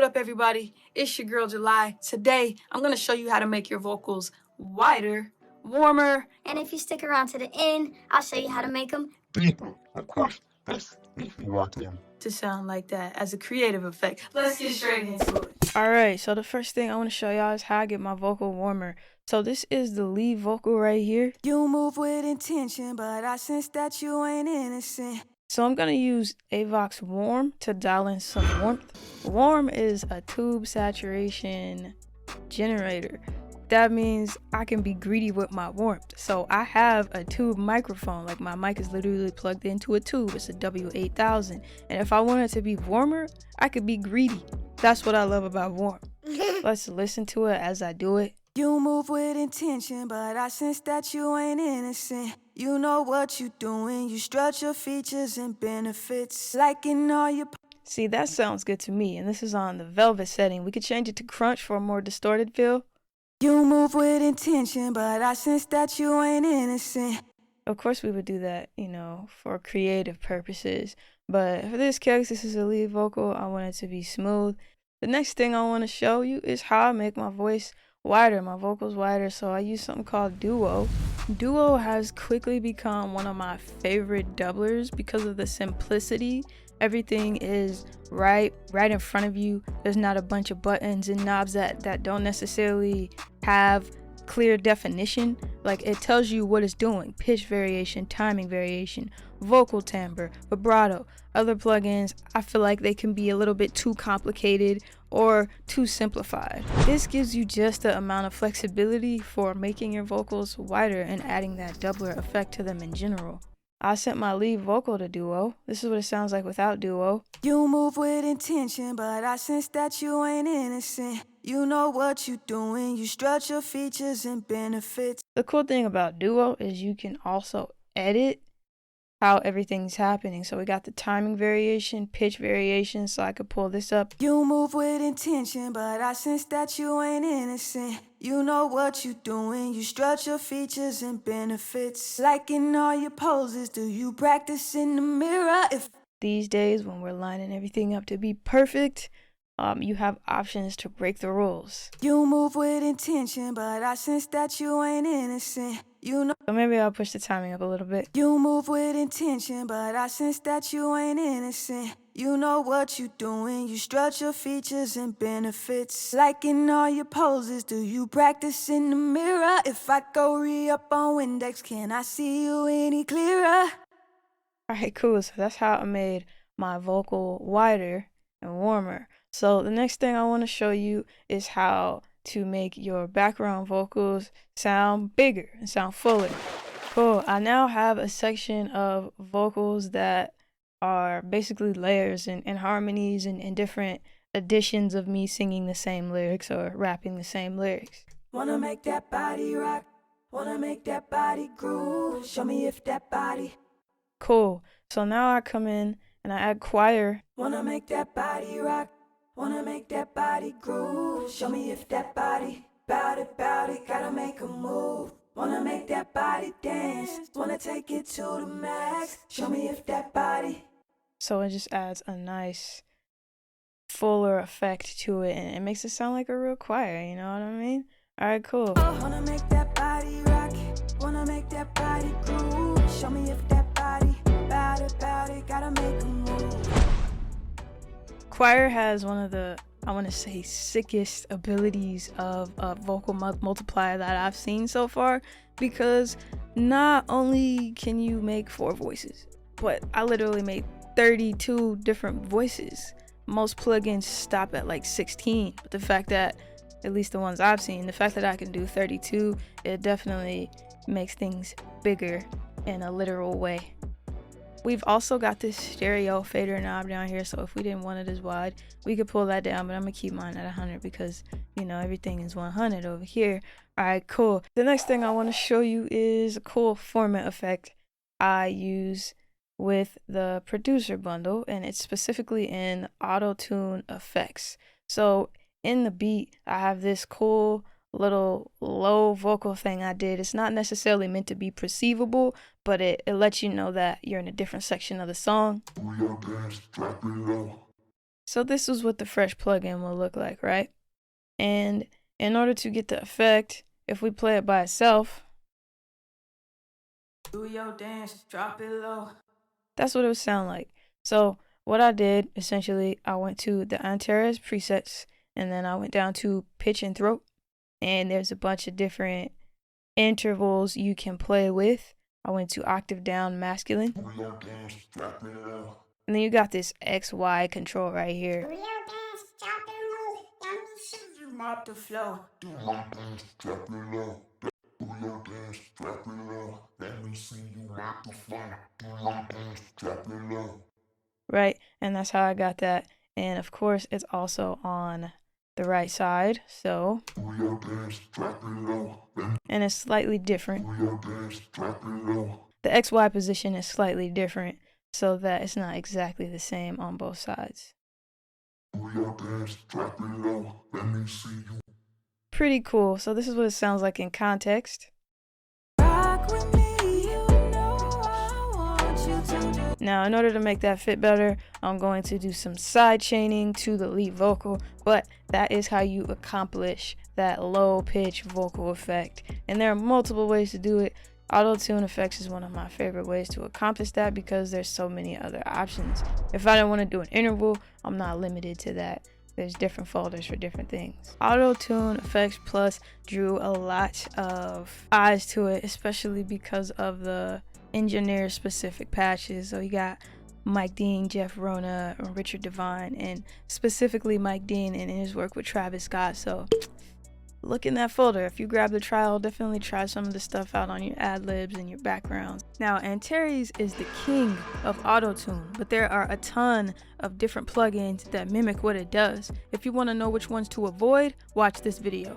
What up, everybody? It's your girl July. Today, I'm going to show you how to make your vocals wider, warmer, And if you stick around to the end, I'll show you how to make them deeper. Of course, that's if you want them to sound like that as a creative effect. Let's get straight into it. Alright, so the first thing I want to show y'all is how I get my vocal warmer. So this is the lead vocal right here. You move with intention, but I sense that you ain't innocent. So I'm going to use Avox Warm to dial in some warmth. Warm is a tube saturation generator. That means I can be greedy with my warmth. So I have a tube microphone, like my mic is literally plugged into a tube. It's a W8000. And if I wanted to be warmer, I could be greedy. That's what I love about warm. Let's listen to it as I do it. You move with intention, but I sense that you ain't innocent. You know what you doing, you strut your features and benefits. Like in all your... See, that sounds good to me, and this is on the velvet setting. We could change it to crunch for a more distorted feel. You move with intention, but I sense that you ain't innocent. Of course we would do that, you know, for creative purposes. But for this case, this is a lead vocal. I want it to be smooth. The next thing I want to show you is how I make my voice wider, my vocals wider. So I use something called Duo. Duo has quickly become one of my favorite doublers because of the simplicity. Everything is right in front of you. There's not a bunch of buttons and knobs that don't necessarily have clear definition. Like, it tells you what it's doing: pitch variation, timing variation, vocal timbre, vibrato. Other plugins, I feel like they can be a little bit too complicated or too simplified. This gives you just the amount of flexibility for making your vocals wider and adding that doubler effect to them in general. I sent my lead vocal to Duo. This is what it sounds like without Duo. You move with intention, but I sense that you ain't innocent. You know what you doing, you strut your features and benefits. The cool thing about Duo is you can also edit how everything's happening. So we got the timing variation, pitch variation, so I could pull this up. You move with intention, but I sense that you ain't innocent. You know what you doing, you strut your features and benefits. Like in all your poses, do you practice in the mirror? These days, when we're lining everything up to be perfect, you have options to break the rules. You move with intention, but I sense that you ain't innocent. You know. So maybe I'll push the timing up a little bit. You move with intention, but I sense that you ain't innocent. You know what you doing, you strut your features and benefits. Like in all your poses, do you practice in the mirror? If I go re-up on Windex, can I see you any clearer? Alright, cool. So that's how I made my vocal wider and warmer. So the next thing I want to show you is how to make your background vocals sound bigger and sound fuller. Cool. I now have a section of vocals that are basically layers and harmonies and different editions of me singing the same lyrics or rapping the same lyrics. Wanna make that body rock, wanna make that body groove, show me if that body. Cool. So now I come in and I add choir. Wanna make that body rock, wanna make that body groove, show me if that body, bout it, gotta make a move. Wanna make that body dance, wanna take it to the max, show me if that body. So it just adds a nice fuller effect to it and it makes it sound like a real choir, you know what I mean? Alright, cool. Wanna make that body rock, wanna make that body groove, show me if that body, bout it, gotta make a move. Choir has one of the, I want to say, sickest abilities of a vocal multiplier that I've seen so far, because not only can you make 4 voices, but I literally made 32 different voices. Most plugins stop at like 16, but the fact that, at least the ones I've seen, the fact that I can do 32, it definitely makes things bigger in a literal way. We've also got this stereo fader knob down here, so if we didn't want it as wide, we could pull that down, but I'm gonna keep mine at 100 because, you know, everything is 100 over here. Alright, cool. The next thing I want to show you is a cool formant effect I use with the producer bundle, and it's specifically in auto-tune effects. So in the beat, I have this cool little low vocal thing I did. It's not necessarily meant to be perceivable, but it lets you know that you're in a different section of the song. So this is what the fresh plugin will look like, right? And in order to get the effect, if we play it by itself, Do your dance, drop it low. that's what it would sound like. So what I did, essentially, I went to the Antares presets, and then I went down to pitch and throat, and there's a bunch of different intervals you can play with. I went to octave down masculine, and then you got this XY control right here. You mop the flow. Do your dance, drop it low. Do your dance, drop it low. Let me see you rock the floor. Do your dance, drop it low. Right, and that's how I got that. And of course, it's also on the right side, so, Do your dance, drop it low. and it's slightly different. Do your dance, drop it low. The XY position is slightly different, so that it's not exactly the same on both sides. Do your dance, drop it low. Let me see you. Pretty cool. So this is what it sounds like in context. Rock with me, you know I want you to. Now, in order to make that fit better, I'm going to do some side chaining to the lead vocal, but that is how you accomplish that low pitch vocal effect. And there are multiple ways to do it. Auto-tune effects is one of my favorite ways to accomplish that because there's so many other options. If I don't want to do an interval, I'm not limited to that. There's different folders for different things. Auto-tune effects plus drew a lot of eyes to it, especially because of the engineer specific patches. So you got Mike Dean, Jeff Rona, Richard Devine, and specifically Mike Dean in his work with Travis Scott. So look in that folder. If you grab the trial, definitely try some of the stuff out on your ad-libs and your backgrounds. Now, Antares is the king of auto-tune, but there are a ton of different plugins that mimic what it does. If you want to know which ones to avoid, watch this video.